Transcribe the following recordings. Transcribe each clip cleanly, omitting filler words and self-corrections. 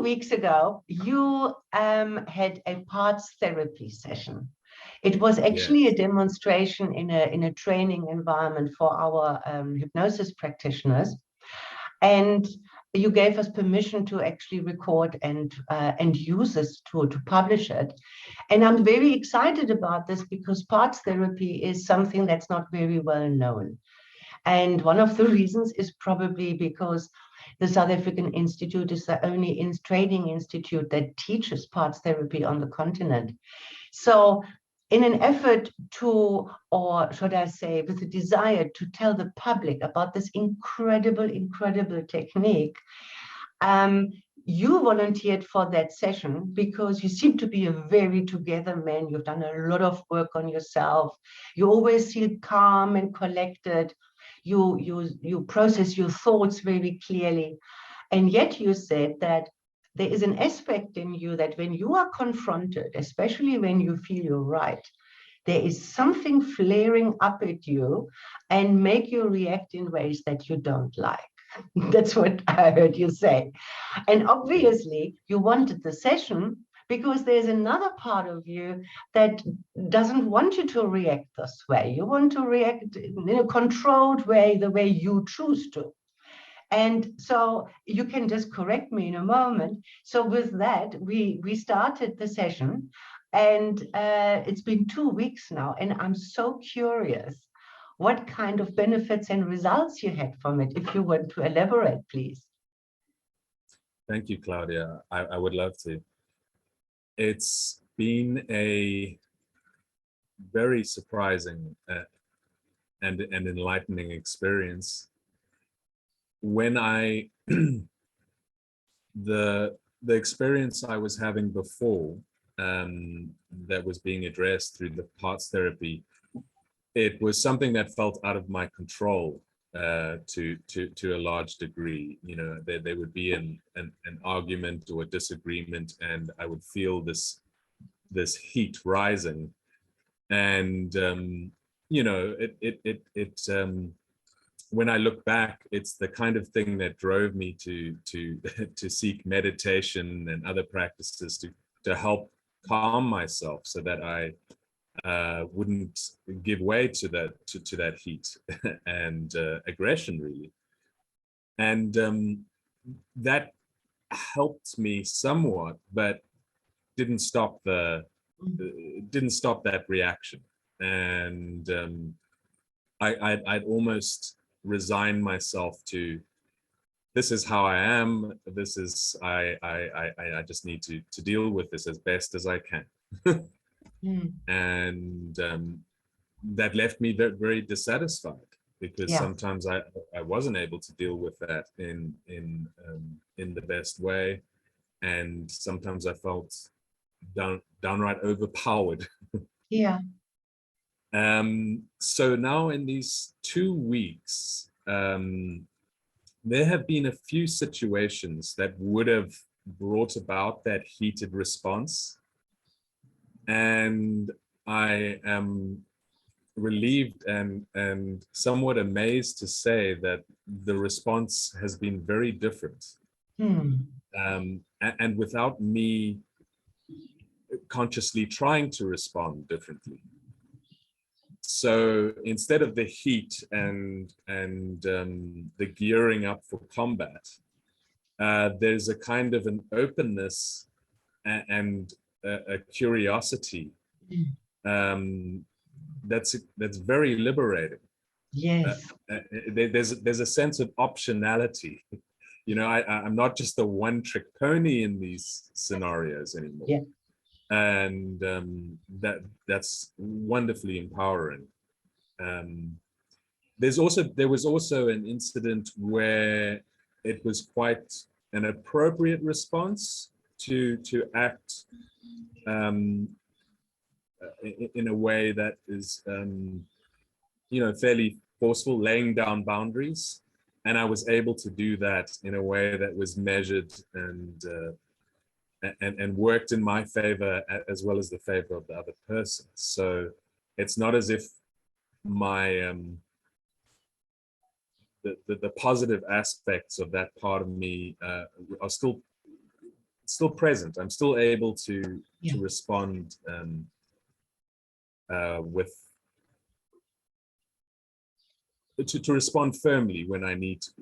weeks ago, you had a parts therapy session. It was actually a demonstration in a training environment for our hypnosis practitioners. And you gave us permission to actually record and use this to publish it. And I'm very excited about this because parts therapy is something that's not very well known. And one of the reasons is probably because the South African Institute is the only training institute that teaches parts therapy on the continent. So in an effort to, or should I say, with a desire to tell the public about this incredible technique, you volunteered for that session because you seem to be a very together man. You've done a lot of work on yourself. You always feel calm and collected. You process your thoughts very clearly. And yet you said that there is an aspect in you that when you are confronted, especially when you feel you're right, there is something flaring up at you and make you react in ways that you don't like. That's what I heard you say. And obviously you wanted the session because there's another part of you that doesn't want you to react this way. You want to react in a controlled way, the way you choose to. And so you can just correct me in a moment. So with that, we started the session, and it's been 2 weeks now, and I'm so curious what kind of benefits and results you had from it. If you want to elaborate, please. Thank you, Claudia. I would love to. It's been a very surprising and enlightening experience. When the experience I was having before that was being addressed through the parts therapy, it was something that felt out of my control to a large degree. You know, there would be an argument or a disagreement, and I would feel this heat rising, and you know, when I look back, it's the kind of thing that drove me to to seek meditation and other practices to help calm myself, so that I wouldn't give way to that heat and aggression, really. And that helped me somewhat, but didn't stop that reaction. And I'd almost resigned myself to, this is how I am. This is I just need to deal with this as best as I can. And that left me very, very dissatisfied, because sometimes I wasn't able to deal with that in the best way, and sometimes I felt downright overpowered. So now in these 2 weeks, there have been a few situations that would have brought about that heated response. And I am relieved and somewhat amazed to say that the response has been very different. And without me consciously trying to respond differently. So instead of the heat and the gearing up for combat, there's a kind of an openness and a curiosity that's very liberating. Yes. There's a sense of optionality. You know, I'm not just a one-trick pony in these scenarios anymore. Yeah. And that's wonderfully empowering. There was also an incident where it was quite an appropriate response to act in a way that is you know, fairly forceful, laying down boundaries, and I was able to do that in a way that was measured and worked in my favor, as well as the favor of the other person. So it's not as if my the positive aspects of that part of me are still still present. I'm still able to respond to respond firmly when I need to.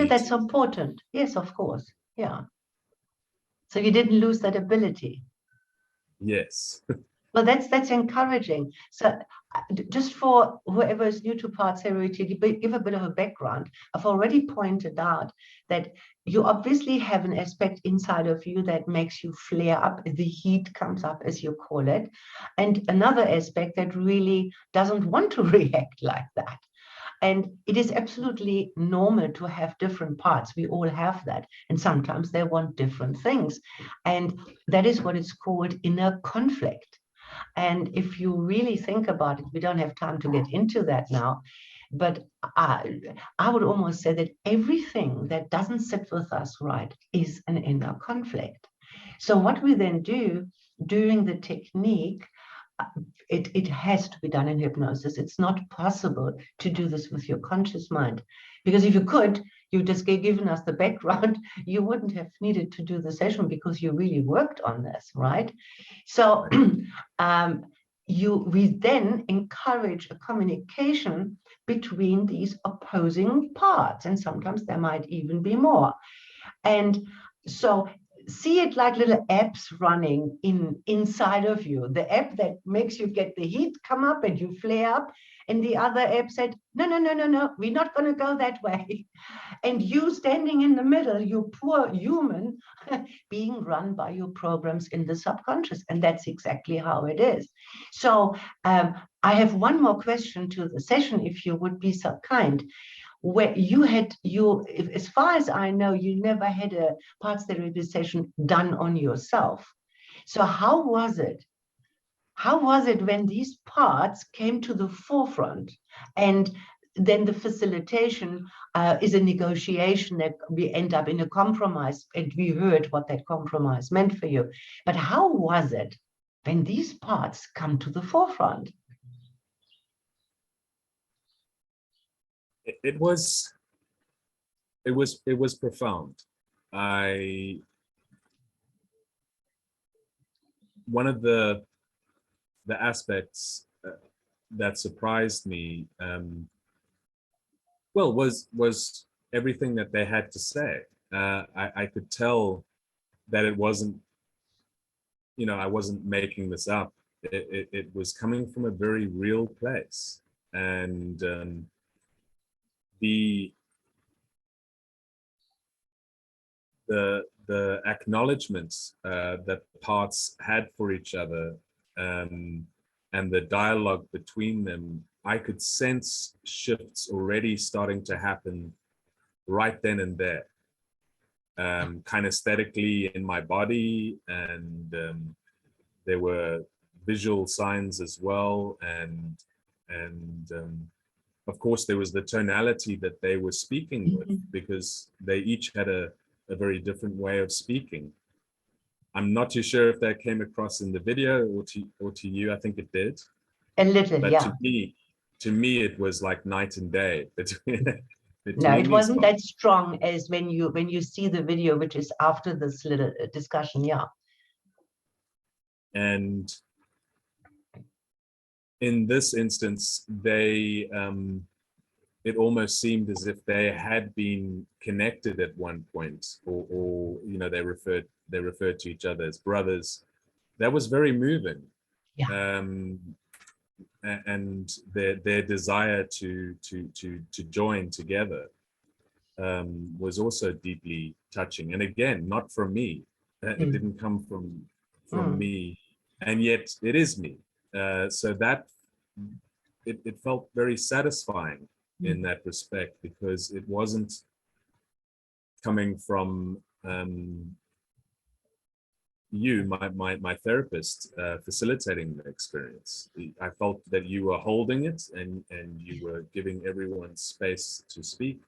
That's important. Yes, of course. Yeah. So you didn't lose that ability. Yes. Well, that's encouraging. So just for whoever is new to parts therapy, to give a bit of a background, I've already pointed out that you obviously have an aspect inside of you that makes you flare up, the heat comes up, as you call it, and another aspect that really doesn't want to react like that. And it is absolutely normal to have different parts. We all have that. And sometimes they want different things. And that is what is called inner conflict. And if you really think about it, we don't have time to get into that now, but I would almost say that everything that doesn't sit with us right is an inner conflict. So what we then do during the technique, it has to be done in hypnosis. It's not possible to do this with your conscious mind, because if you could, you just given us the background, you wouldn't have needed to do the session because you really worked on this, right? So we then encourage a communication between these opposing parts, and sometimes there might even be more. And so see it like little apps running inside of you. The app that makes you get the heat come up and you flare up, and the other app said, no, we're not going to go that way. And you standing in the middle, you poor human, being run by your programs in the subconscious. And that's exactly how it is. So I have one more question to the session, if you would be so kind. Where as far as I know, you never had a parts therapy session done on yourself. So how was it? How was it when these parts came to the forefront? And then the facilitation is a negotiation that we end up in a compromise, and we heard what that compromise meant for you. But how was it when these parts come to the forefront? It was profound. One of the aspects that surprised me, was everything that they had to say. I could tell that it wasn't, I wasn't making this up. It was coming from a very real place, and the acknowledgements that parts had for each other, and the dialogue between them, I could sense shifts already starting to happen right then and there, kinesthetically in my body, and there were visual signs as well, and of course there was the tonality that they were speaking with, because they each had a very different way of speaking. I'm not too sure if that came across in the video or to you. I think it did. A little, but yeah. To me, it was like night and day between no, it wasn't that strong as when you see the video, which is after this little discussion, yeah. And in this instance, they it almost seemed as if they had been connected at one point, or they referred to each other as brothers. That was very moving. Yeah. And their desire to join together was also deeply touching. And again, not from me. It didn't come from me, and yet it is me. So that it felt very satisfying in that respect, because it wasn't coming from you, my therapist, facilitating the experience. I felt that you were holding it, and you were giving everyone space to speak,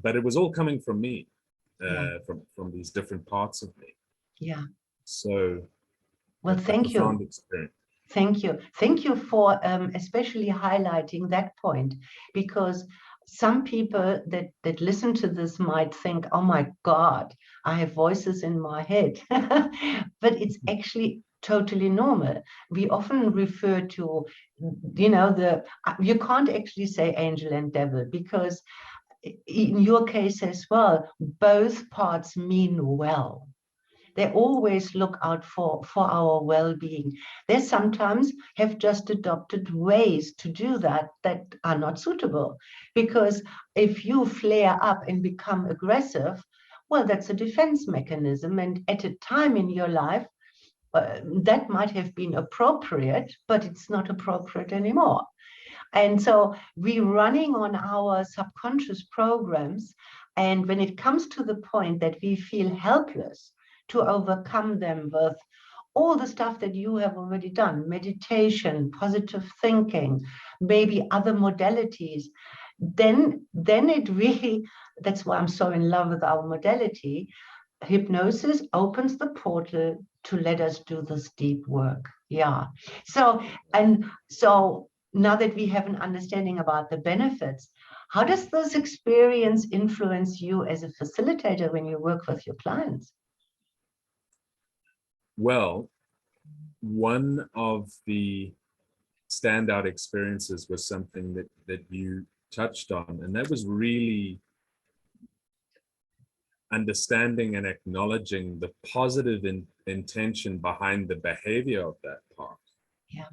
but it was all coming from me, from these different parts of me. Yeah. So, well, thank you. Experience. Thank you for especially highlighting that point, because some people that listen to this might think, oh my God, I have voices in my head. But it's actually totally normal. We often refer to, you can't actually say angel and devil, because in your case as well, both parts mean well. They always look out for our well-being. They sometimes have just adopted ways to do that are not suitable. Because if you flare up and become aggressive, well, that's a defense mechanism. And at a time in your life, that might have been appropriate, but it's not appropriate anymore. And so we're running on our subconscious programs. And when it comes to the point that we feel helpless to overcome them with all the stuff that you have already done, meditation, positive thinking, maybe other modalities, then it really, that's why I'm so in love with our modality. Hypnosis opens the portal to let us do this deep work. Yeah. So now that we have an understanding about the benefits, how does this experience influence you as a facilitator when you work with your clients? Well, one of the standout experiences was something that you touched on, and that was really understanding and acknowledging the positive intention behind the behavior of that part. Yeah.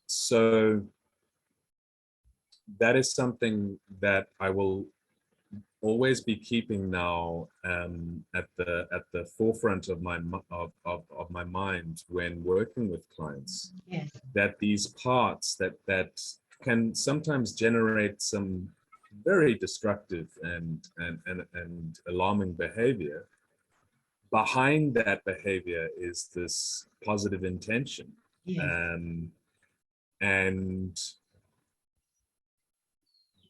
So that is something that I will always be keeping now at the forefront of my mind when working with clients. Yes. That these parts that can sometimes generate some very destructive and alarming behavior, behind that behavior is this positive intention. Yes. And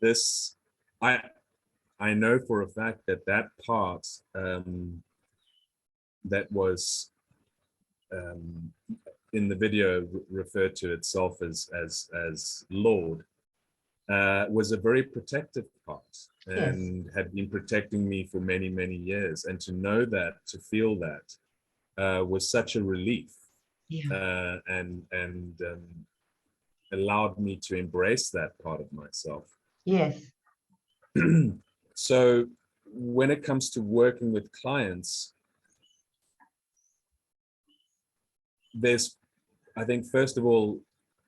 this, I know for a fact that part that was in the video referred to itself as Lord, was a very protective part, and Yes. had been protecting me for many, many years. And to know that, to feel that, was such a relief. Yeah. And allowed me to embrace that part of myself. Yes. So when it comes to working with clients, there's, I think, first of all,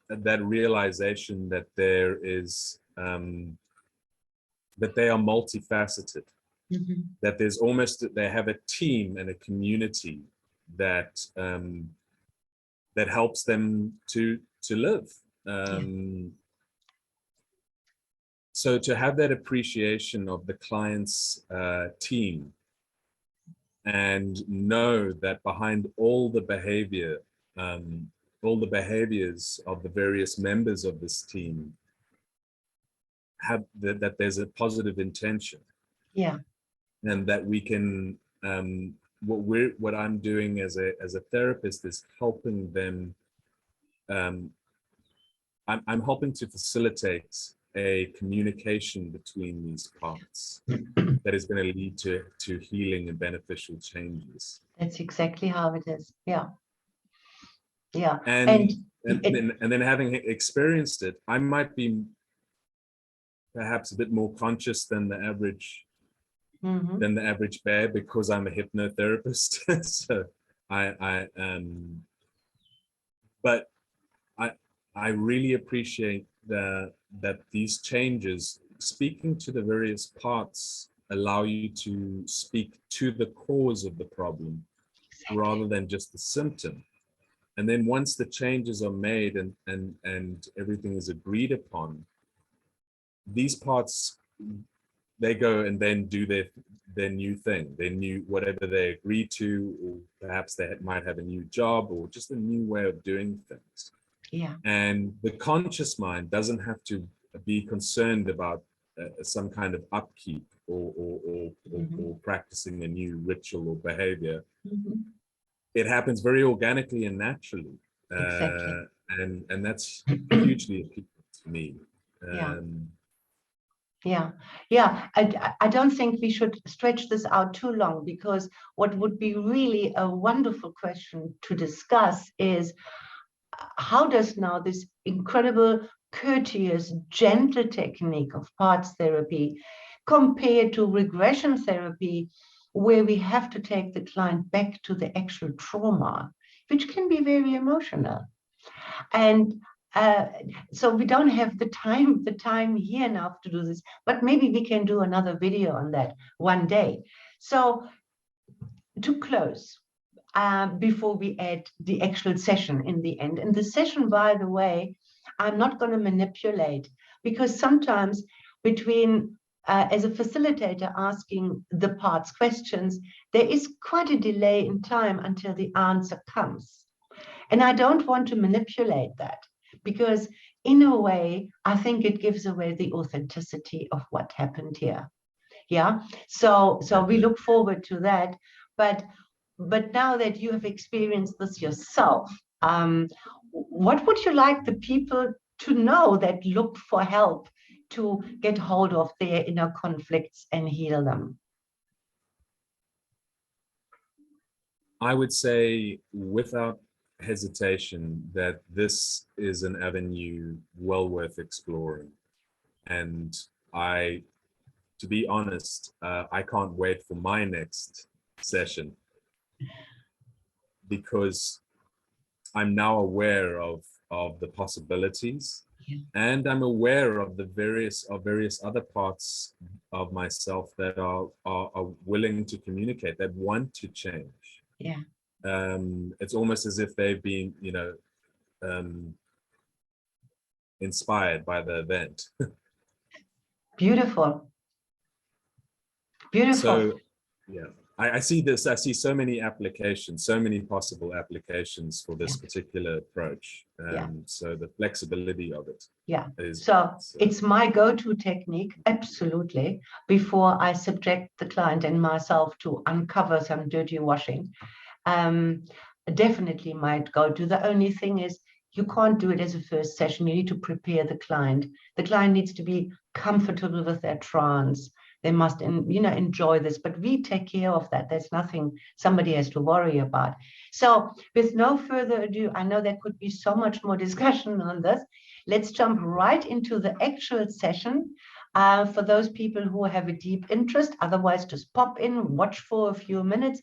that realization that there is, that they are multifaceted, Mm-hmm. that there's almost, they have a team and a community that that helps them to live. So to have that appreciation of the client's team, and know that behind all the behavior, all the behaviors of the various members of this team, have that there's a positive intention. Yeah. And that we can, what I'm doing as a therapist is helping them. I'm helping to facilitate a communication between these parts that is going to lead to healing and beneficial changes. That's exactly how it is. Yeah. Yeah. And then having experienced it, I might be perhaps a bit more conscious than the average bear, because I'm a hypnotherapist. So but I really appreciate that these changes, speaking to the various parts, allow you to speak to the cause of the problem, rather than just the symptom. And then once the changes are made and everything is agreed upon, these parts, they go and then do their new thing, their new, whatever they agree to, or perhaps they might have a new job or just a new way of doing things. Yeah. And the conscious mind doesn't have to be concerned about some kind of upkeep or practicing a new ritual or behavior. It happens very organically and naturally. Exactly. And that's hugely appealing to me. Yeah. Yeah, I don't think we should stretch this out too long, because what would be really a wonderful question to discuss is how does now this incredible, courteous, gentle technique of parts therapy compare to regression therapy, where we have to take the client back to the actual trauma, which can be very emotional. And so we don't have the time here now to do this, but maybe we can do another video on that one day. So to close, before we add the actual session in the end, and the session, by the way, I'm not going to manipulate, because sometimes between as a facilitator asking the parts questions, there is quite a delay in time until the answer comes. And I don't want to manipulate that, because in a way, I think it gives away the authenticity of what happened here. Yeah. So we look forward to that. But now that you have experienced this yourself, what would you like the people to know that look for help to get hold of their inner conflicts and heal them? I would say without hesitation that this is an avenue well worth exploring. And to be honest, I can't wait for my next session, because I'm now aware of the possibilities, and I'm aware of the various other parts of myself that are willing to communicate, that want to change. Yeah. It's almost as if they've been, inspired by the event. Beautiful. Beautiful. So, yeah, I see this. I see so many applications, so many possible applications for this particular approach. So the flexibility of it. Yeah. So it's my go-to technique, absolutely, before I subject the client and myself to uncover some dirty washing. Definitely might go-to. The only thing is, you can't do it as a first session. You need to prepare the client. The client needs to be comfortable with their trance. They must, enjoy this, but we take care of that. There's nothing somebody has to worry about. So with no further ado, I know there could be so much more discussion on this. Let's jump right into the actual session. For those people who have a deep interest, otherwise just pop in, watch for a few minutes,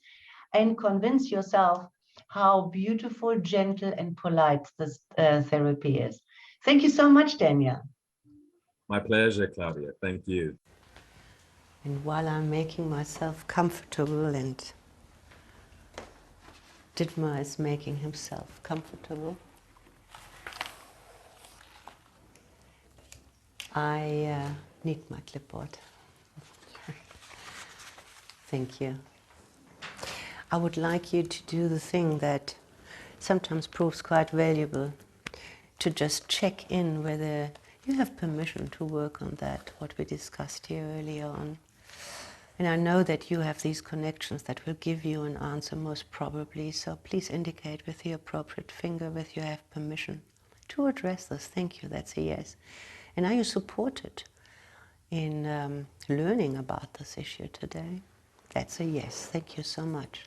and convince yourself how beautiful, gentle, and polite this therapy is. Thank you so much, Daniel. My pleasure, Claudia. Thank you. And while I'm making myself comfortable, and Dietmar is making himself comfortable, I need my clipboard. Thank you. I would like you to do the thing that sometimes proves quite valuable, to just check in whether you have permission to work on that, what we discussed here earlier on. And I know that you have these connections that will give you an answer most probably, so please indicate with the appropriate finger whether you have permission to address this. Thank you, that's a yes. And are you supported in learning about this issue today? That's a yes, thank you so much.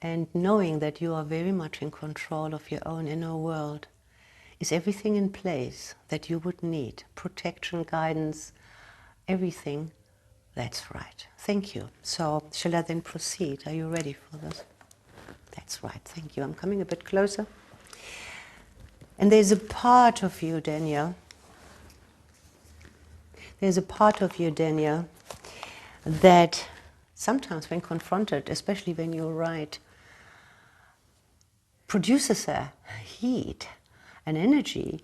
And knowing that you are very much in control of your own inner world, is everything in place that you would need? Protection, guidance, everything? That's right. Thank you. So, shall I then proceed? Are you ready for this? That's right. Thank you. I'm coming a bit closer. And there's a part of you, Daniel. There's a part of you, Daniel, that sometimes when confronted, especially when you're right, produces a heat, an energy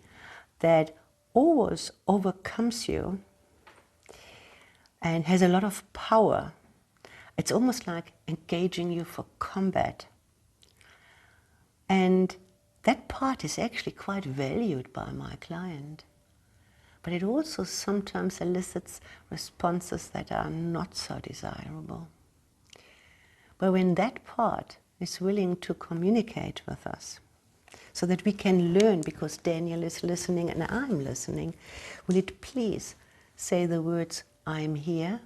that always overcomes you and has a lot of power. It's almost like engaging you for combat. And that part is actually quite valued by my client. But it also sometimes elicits responses that are not so desirable. But when that part is willing to communicate with us, so that we can learn, because Daniel is listening and I'm listening, will it please say the words, I'm here,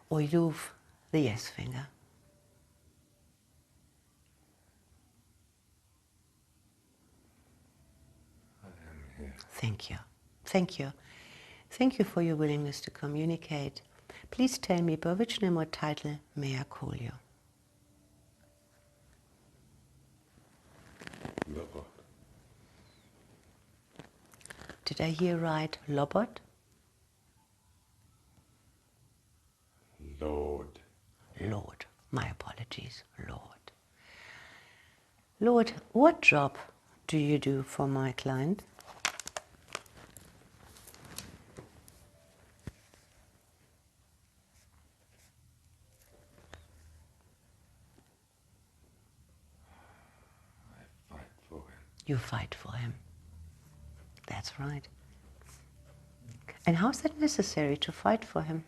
or move the yes finger. I am here. Thank you. Thank you. Thank you for your willingness to communicate. Please tell me, by which name or title may I call you? Lobot. Did I hear right? Lobot? Lord. Lord. My apologies. Lord. Lord, what job do you do for my client? I fight for him. You fight for him. That's right. And how is that necessary to fight for him?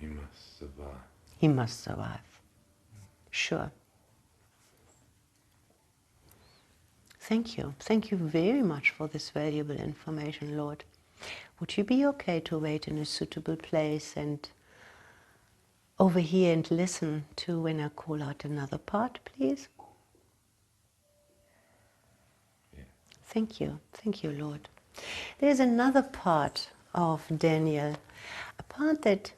He must survive. He must survive. Sure. Thank you. Thank you very much for this valuable information, Lord. Would you be okay to wait in a suitable place and overhear and listen to when I call out another part, please? Yeah. Thank you. Thank you, Lord. There's another part of Daniel, a part that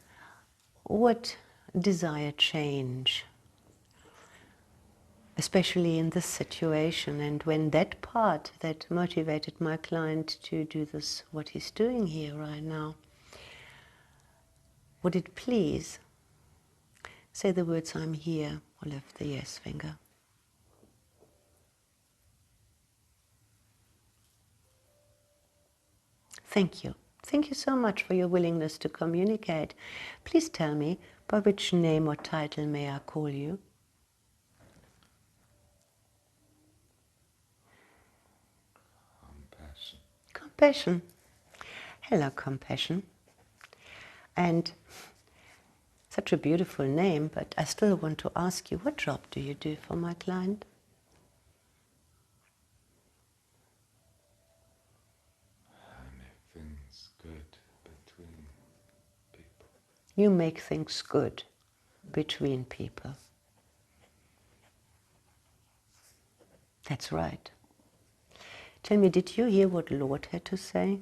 would desire change, especially in this situation. And when that part that motivated my client to do this, what he's doing here right now, would it please say the words, I'm here, or lift the yes finger? Thank you. Thank you so much for your willingness to communicate. Please tell me, by which name or title may I call you? Compassion. Compassion. Hello, Compassion. And such a beautiful name, but I still want to ask you, what job do you do for my client? I make things good between people. You make things good between people. That's right. Tell me, did you hear what Lord had to say?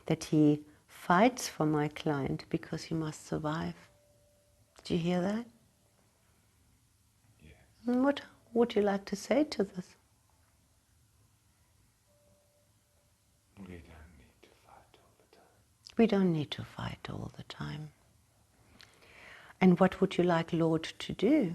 That he fights for my client because he must survive. Did you hear that? Yes. And what would you like to say to this? We don't need to fight all the time. We don't need to fight all the time. And what would you like Lord to do?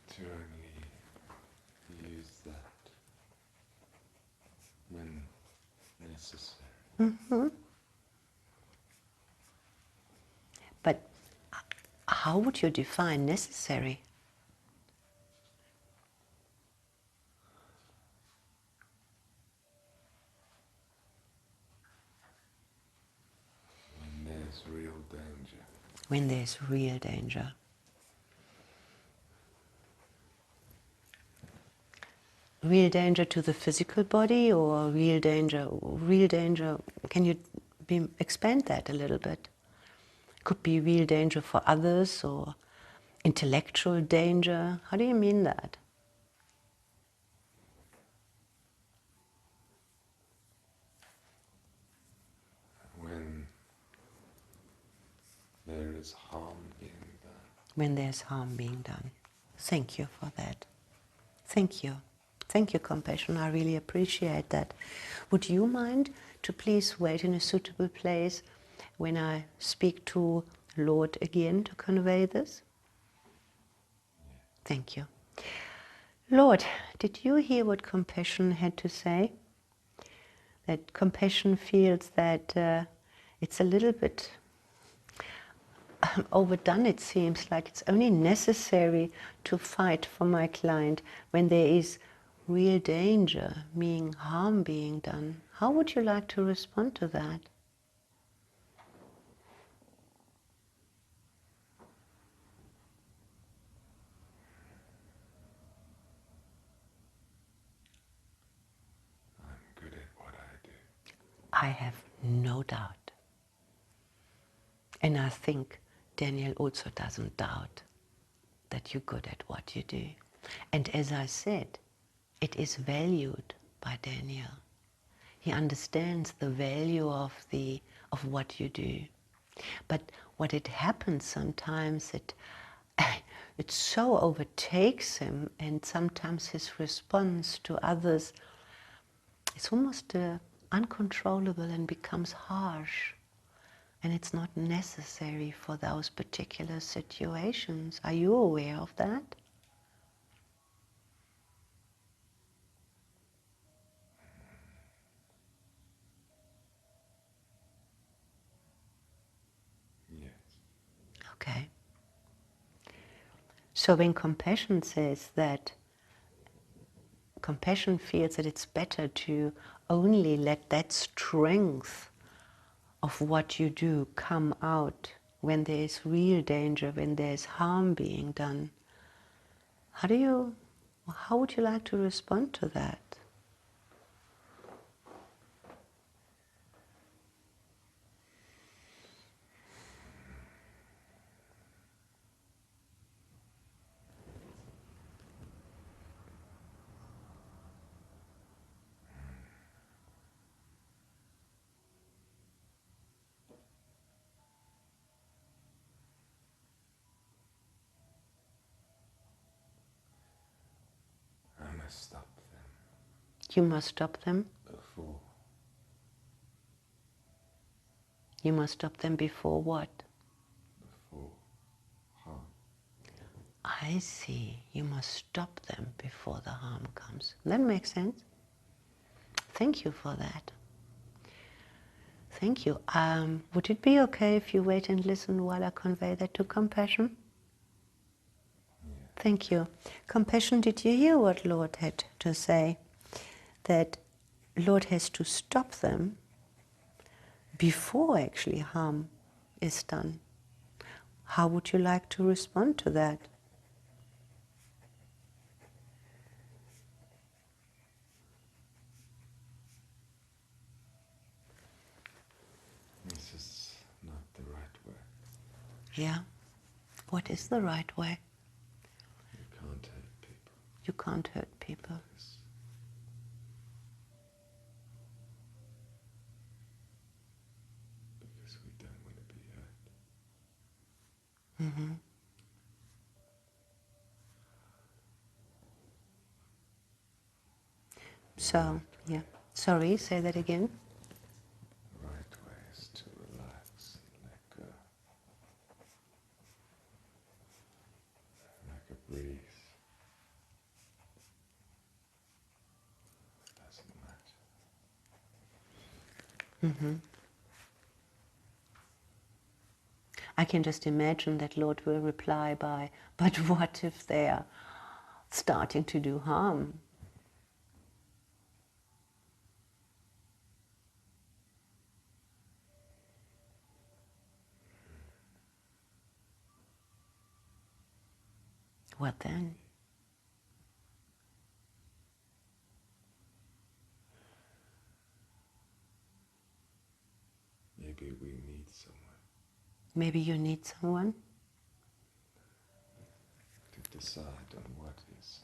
To only use that when necessary. Mm-hmm. But how would you define necessary? When there's real danger. When there's real danger. Real danger to the physical body, or real danger, can you expand that a little bit? Could be real danger for others, or intellectual danger. How do you mean that? When there is harm being done. When there's harm being done. Thank you for that. Thank you. Thank you, Compassion. I really appreciate that. Would you mind to please wait in a suitable place when I speak to Lord again to convey this? Thank you. Lord, did you hear what Compassion had to say? That Compassion feels that it's a little bit overdone, it seems like it's only necessary to fight for my client when there is real danger, meaning harm being done. How would you like to respond to that? I have no doubt. And I think Daniel also doesn't doubt that you're good at what you do. And as I said, it is valued by Daniel. He understands the value of what you do. But what it happens sometimes, it so overtakes him, and sometimes his response to others is almost uncontrollable and becomes harsh. And it's not necessary for those particular situations. Are you aware of that? Yes. Okay. So when compassion says that, compassion feels that it's better to only let that strength of what you do come out when there is real danger, when there is harm being done. How would you like to respond to that? I must stop them. You must stop them? Before. You must stop them before what? Before harm. I see. You must stop them before the harm comes. That makes sense. Thank you for that. Thank you. Would it be okay if you wait and listen while I convey that to compassion? Yeah. Thank you. Compassion, did you hear what Lord had to say? That Lord has to stop them before actually harm is done. How would you like to respond to that? This is not the right way. Yeah? What is the right way? You can't hurt people. You can't hurt people. Because we don't want to be hurt. Mm-hmm. So, yeah. Sorry, say that again. The right way is to relax and let go. Like a breeze. It doesn't matter. Mm-hmm. I can just imagine that Lord will reply by, but what if they are starting to do harm? What then? Maybe we need someone Maybe you need someone? to decide on what is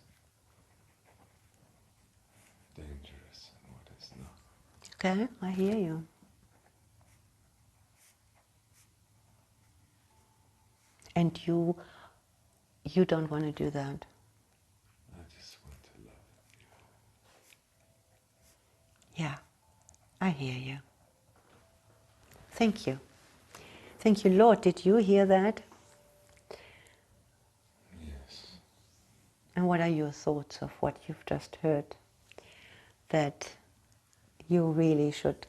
dangerous and what is not. Okay, I hear you. And you don't want to do that. I just want to love. Yeah, I hear you. Thank you. Thank you, Lord. Did you hear that? Yes. And what are your thoughts of what you've just heard? That you really should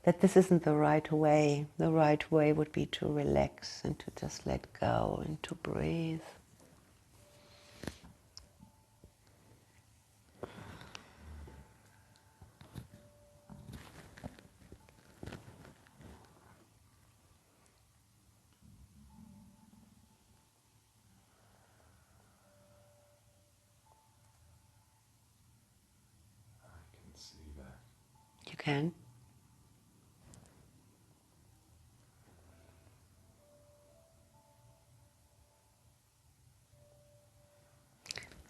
that this isn't the right way. The right way would be to relax and to just let go and to breathe. I can see that. You can.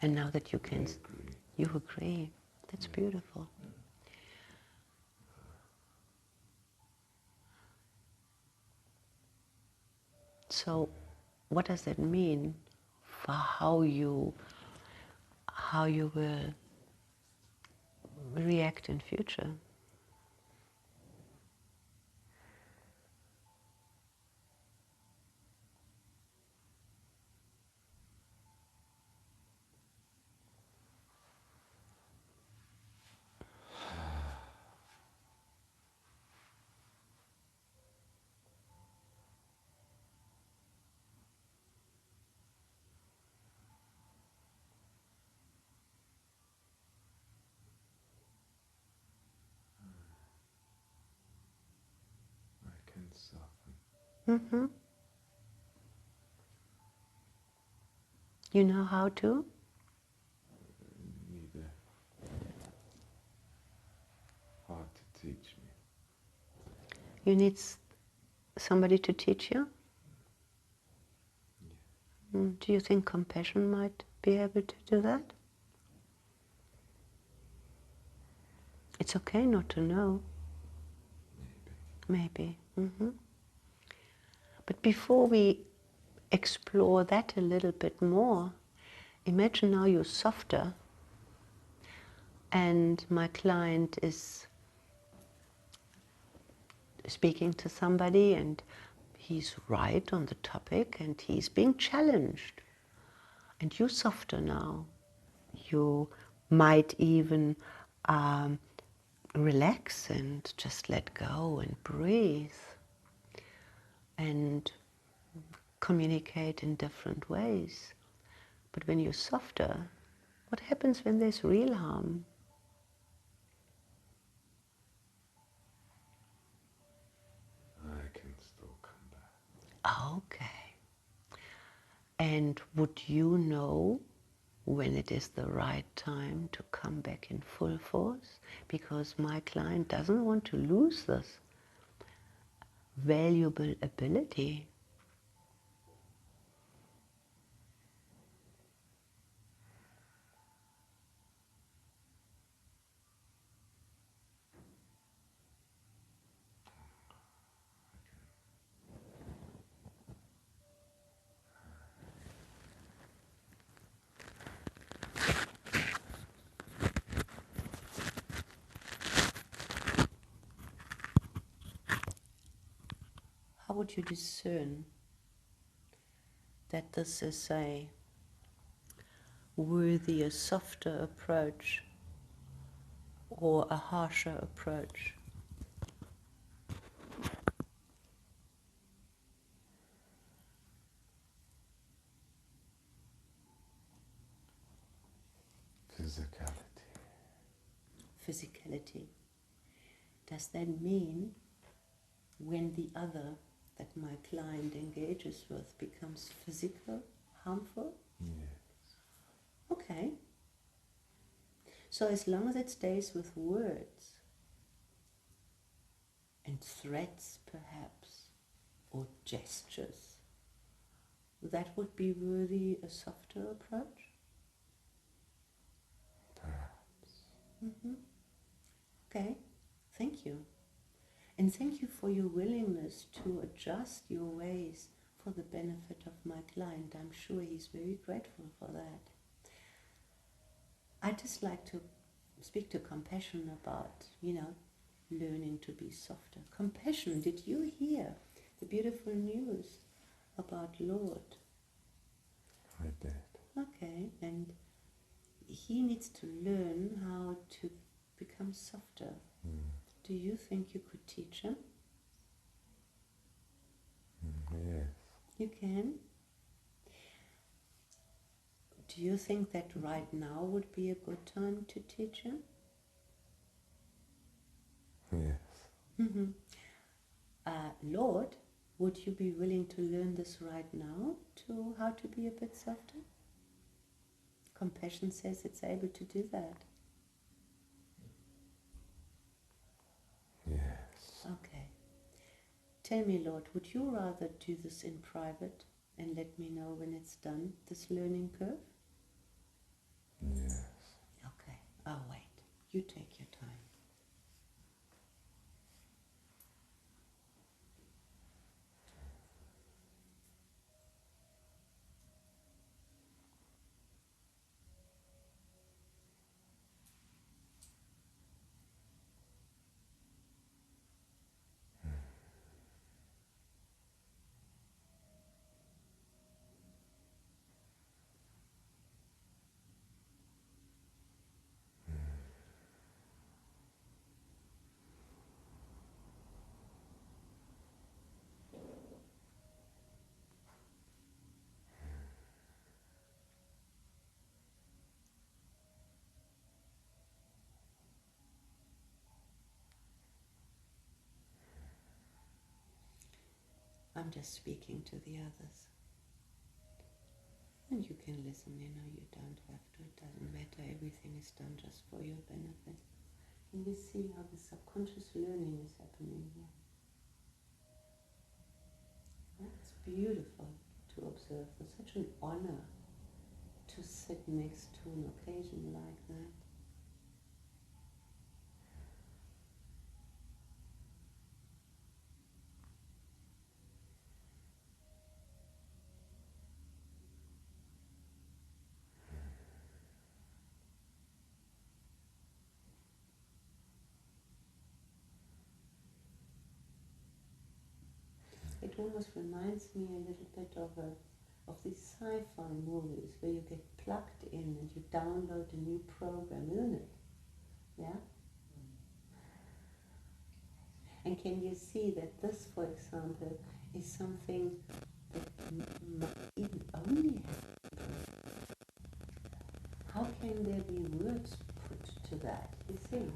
And now that you can, you agree. That's beautiful. So, what does that mean for how you will react in future? I can soften. Mm-hmm. You know how to? Neither. Hard to teach me. You need somebody to teach you? Yeah. Do you think compassion might be able to do that? It's okay not to know. Maybe. Mm-hmm. But before we explore that a little bit more, imagine now you're softer and my client is speaking to somebody and he's right on the topic and he's being challenged. And you're softer now. You might even relax and just let go and breathe and communicate in different ways. But when you're softer, what happens when there's real harm? I can still come back. Okay. And would you know when it is the right time to come back in full force? Because my client doesn't want to lose this valuable ability. How would you discern that this is a worthy, a softer approach or a harsher approach? Physicality. Physicality. Does that mean when the other that my client engages with becomes physical, harmful? Yes. Okay. So as long as it stays with words and threats perhaps, or gestures, that would be worthy a softer approach? Perhaps. Mm-hmm. Okay, thank you. And thank you for your willingness to adjust your ways for the benefit of my client. I'm sure he's very grateful for that. I just like to speak to compassion about, learning to be softer. Compassion, did you hear the beautiful news about Lord? I did. Okay, and he needs to learn how to become softer. Do you think you could teach him? Yes. You can? Do you think that right now would be a good time to teach him? Yes. Mm-hmm. Lord, would you be willing to learn this right now, to how to be a bit softer? Compassion says it's able to do that. Tell me, Lord, would you rather do this in private and let me know when it's done, this learning curve? Yes. Okay, I'll wait. You take your time. I'm just speaking to the others. And you can listen, you don't have to, it doesn't matter, everything is done just for your benefit. And you see how the subconscious learning is happening here. That's beautiful to observe. It's such an honor to sit next to an occasion like that. It almost reminds me a little bit of these sci-fi movies where you get plugged in and you download a new program, isn't it? Yeah? And can you see that this, for example, is something that might even only happen? How can there be words put to that? You see?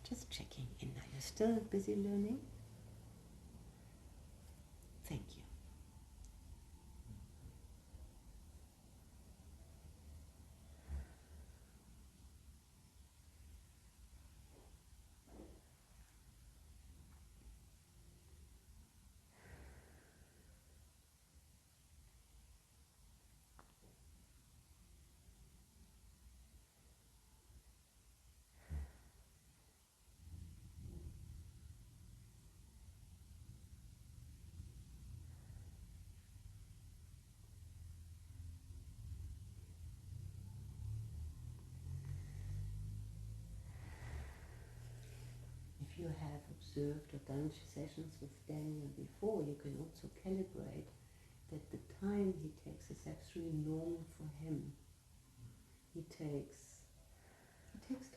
Just checking in. Are you still busy learning? Thank you. If you have observed or done sessions with Daniel before, you can also calibrate that the time he takes is actually normal for him. He takes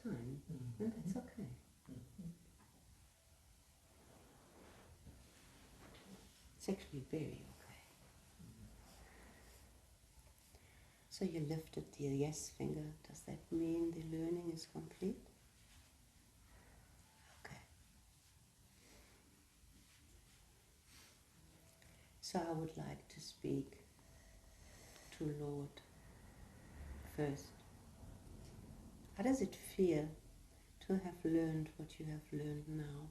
time, and that's okay. It's actually very okay. So you lifted the yes finger. Does that mean the learning is complete? Okay. So I would like to speak to Lord first. How does it feel to have learned what you have learned now?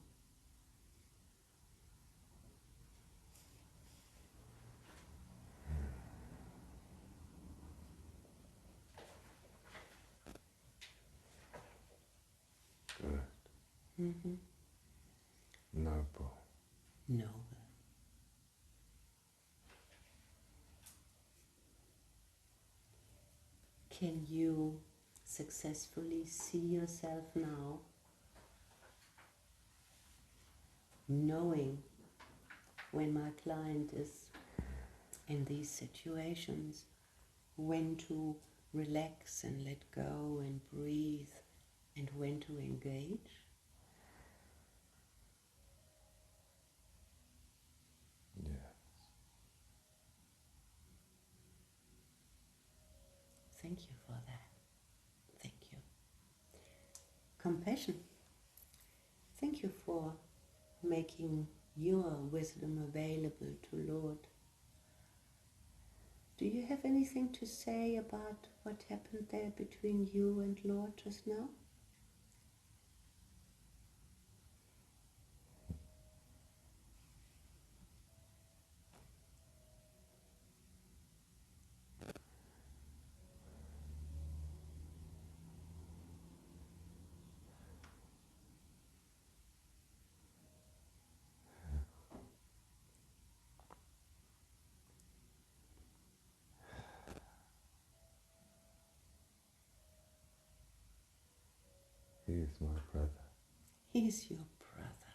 Good. Mm-hmm. Noble. Noble. Can you successfully see yourself now, knowing when my client is in these situations, when to relax and let go and breathe, and when to engage? Yeah. Thank you for that. Thank you. Compassion. Thank you for making your wisdom available to Lord. Do you have anything to say about what happened there between you and Lord just now? He is my brother. He's your brother.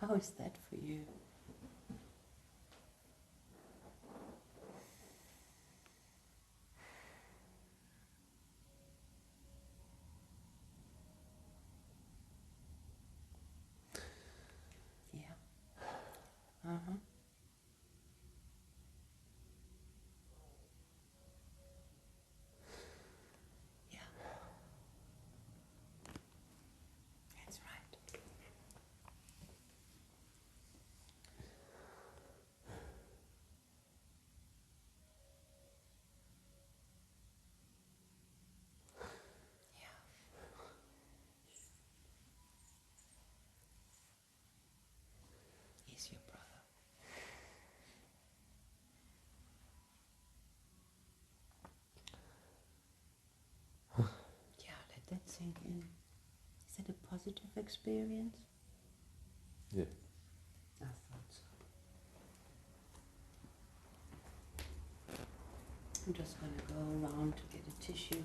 How is that for you? Yeah. Uh-huh. Yeah. That's right. Yeah. He's your brother. Yeah, let that sink in. Is it a positive experience? Yeah. I thought so. I'm just going to go around to get a tissue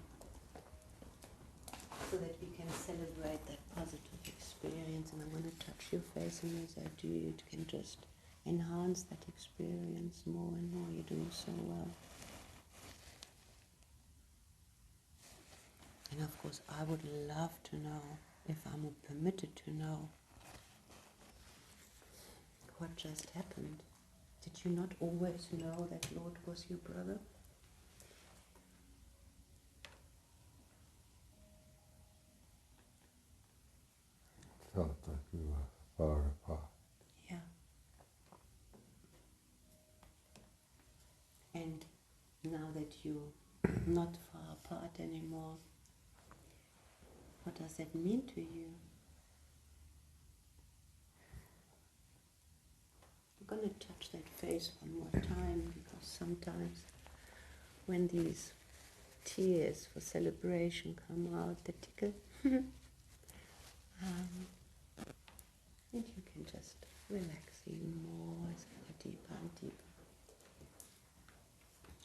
so that we can celebrate that positive experience, and I'm going to touch your face, and as I do, you can just enhance that experience more and more. You're doing so well. And of course, I would love to know, if I'm permitted to know, what just happened. Did you not always know that Lord was your brother? Felt like we were far apart. Yeah. And now that you're not far apart anymore, what does that mean to you? I'm going to touch that face one more time, because sometimes when these tears for celebration come out, they tickle. And you can just relax even more as you go deeper and deeper.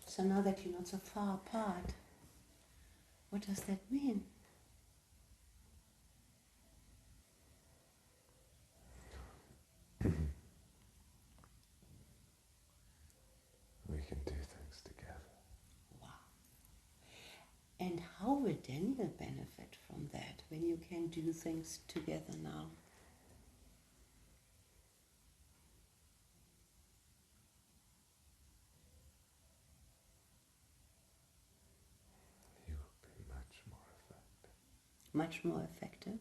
So now that you're not so far apart, what does that mean? We can do things together. Wow. And how will Daniel benefit from that when you can do things together now? He will be much more effective. Much more effective?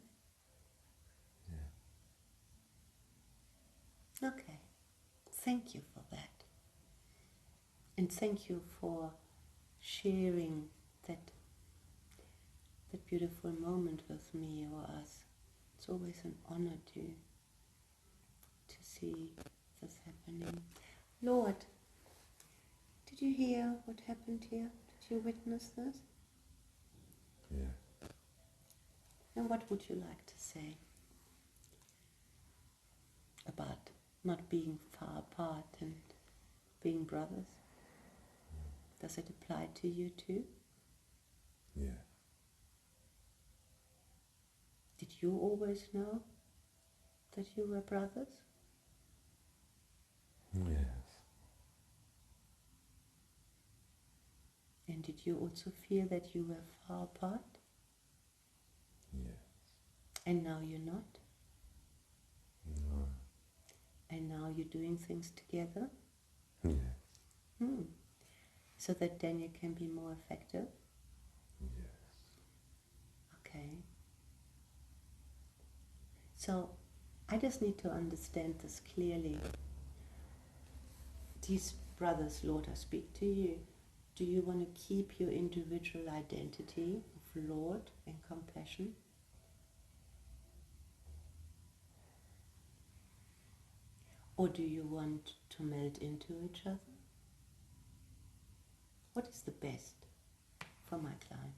Yeah. Okay. Thank you for that. And thank you for sharing that beautiful moment with me or us. It's always an honor to see this happening. Lord, did you hear what happened here? Did you witness this? Yeah. And what would you like to say about not being far apart and being brothers? Does it apply to you too? Yeah. Did you always know that you were brothers? Yes. And did you also feel that you were far apart? Yes. And now you're not? No. And now you're doing things together? Yes. So that then you can be more effective? Yes. Okay. So I just need to understand this clearly. These brothers, Lord, I speak to you. Do you want to keep your individual identity of Lord and compassion? Or do you want to melt into each other? What is the best for my client?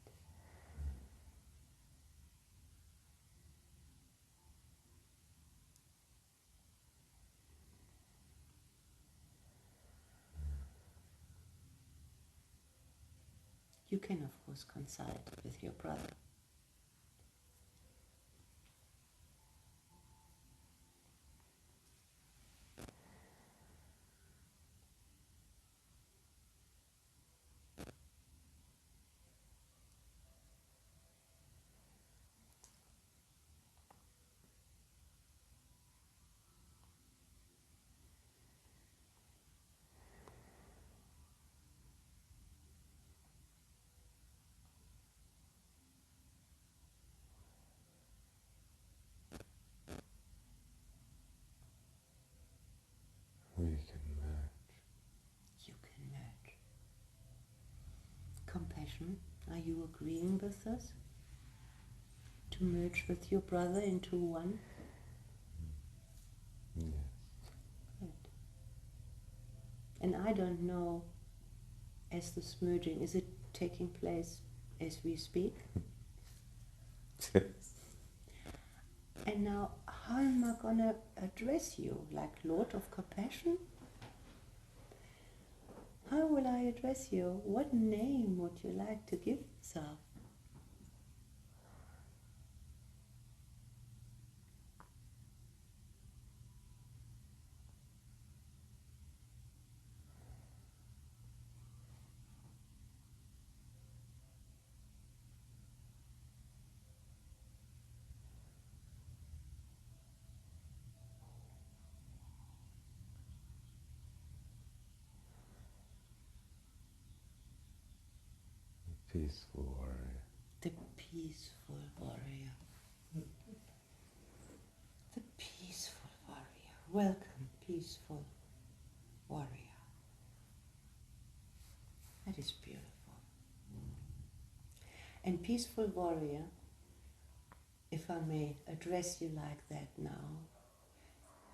You can, of course, consult with your brother. We can merge. You can merge. Compassion, are you agreeing with us? To merge with your brother into one? Yes. Good. And I don't know, as this merging, is it taking place as we speak? Yes. And now, how am I going to address you? Like Lord of Compassion? How will I address you? What name would you like to give yourself? Peaceful warrior. The peaceful warrior. The peaceful warrior. Welcome, peaceful warrior. That is beautiful. And peaceful warrior, if I may address you like that now,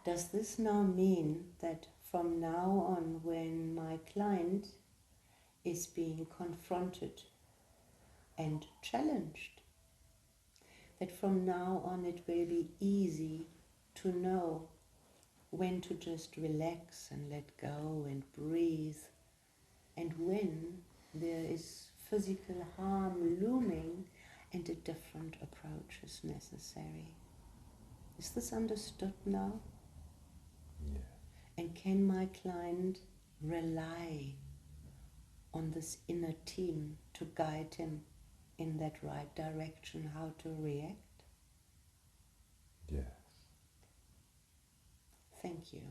does this now mean that from now on, when my client is being confronted and challenged, that from now on it will be easy to know when to just relax and let go and breathe, and when there is physical harm looming and a different approach is necessary? Is this understood now? Yeah. And can my client rely on this inner team to guide him in that right direction, how to react? Yes. Thank you.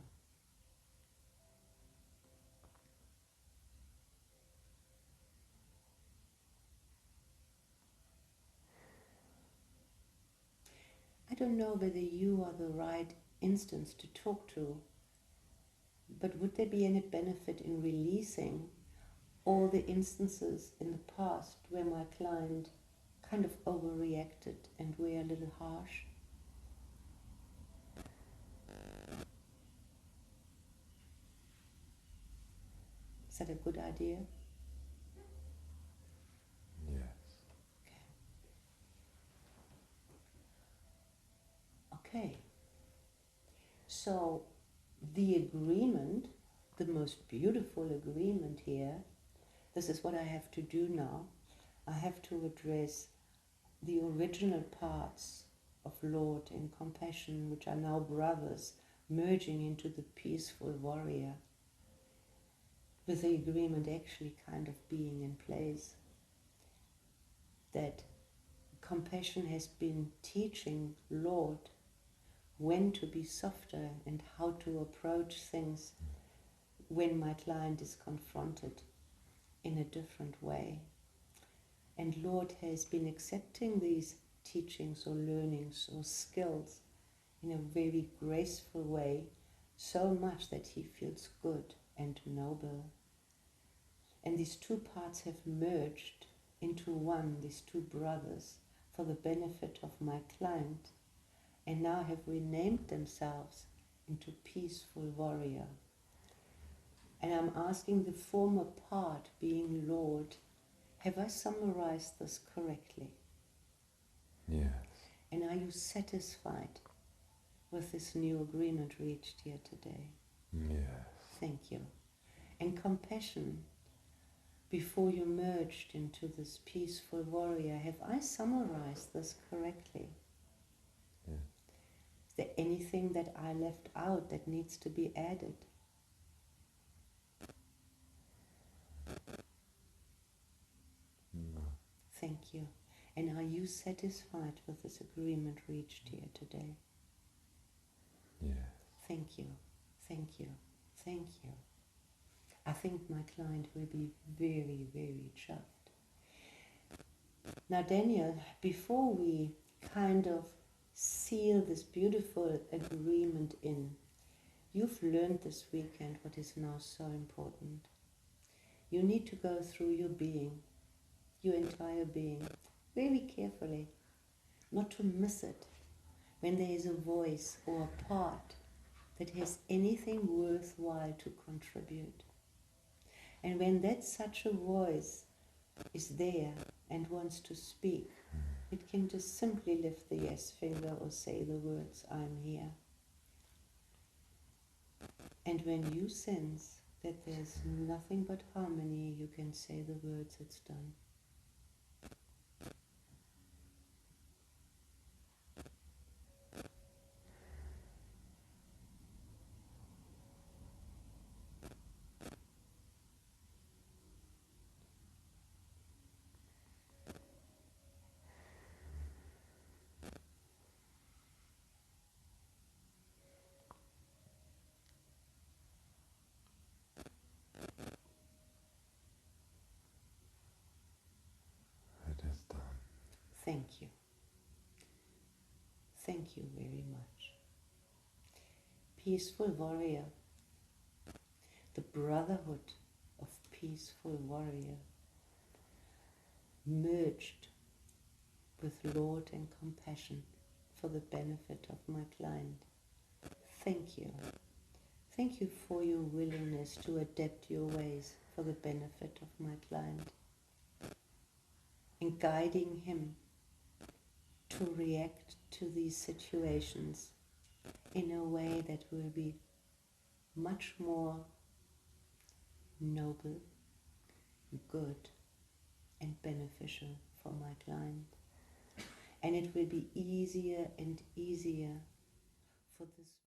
I don't know whether you are the right instance to talk to, but would there be any benefit in releasing all the instances in the past where my client kind of overreacted and were a little harsh? Is that a good idea? Yes. Okay. So the agreement the most beautiful agreement here. This is what I have to do now. I have to address the original parts of Lord and compassion, which are now brothers, merging into the peaceful warrior, with the agreement actually kind of being in place. That compassion has been teaching Lord when to be softer and how to approach things when my client is confronted in a different way. And Lord has been accepting these teachings or learnings or skills in a very graceful way, so much that he feels good and noble. And these two parts have merged into one, these two brothers, for the benefit of my client, and now have renamed themselves into peaceful warrior. And I'm asking the former part, being Lord, have I summarized this correctly? Yes. And are you satisfied with this new agreement reached here today? Yes. Thank you. And compassion, before you merged into this peaceful warrior, have I summarized this correctly? Yes. Is there anything that I left out that needs to be added? No. Thank you. And are you satisfied with this agreement reached here today? Yes. Thank you. Thank you. Thank you. I think my client will be very, very chuffed. Now, Daniel, before we kind of seal this beautiful agreement in, you've learned this weekend what is now so important. You need to go through your being, your entire being, very carefully, not to miss it when there is a voice or a part that has anything worthwhile to contribute. And when that such a voice is there and wants to speak, it can just simply lift the yes finger or say the words, I'm here. And when you sense that there's nothing but harmony, you can say the words, it's done. It is done. Thank you. Thank you very much. Peaceful warrior, the brotherhood of peaceful warrior, merged with Lord and compassion for the benefit of my client. Thank you. Thank you for your willingness to adapt your ways for the benefit of my client, and guiding him to react to these situations in a way that will be much more noble, good, and beneficial for my client. And it will be easier and easier for this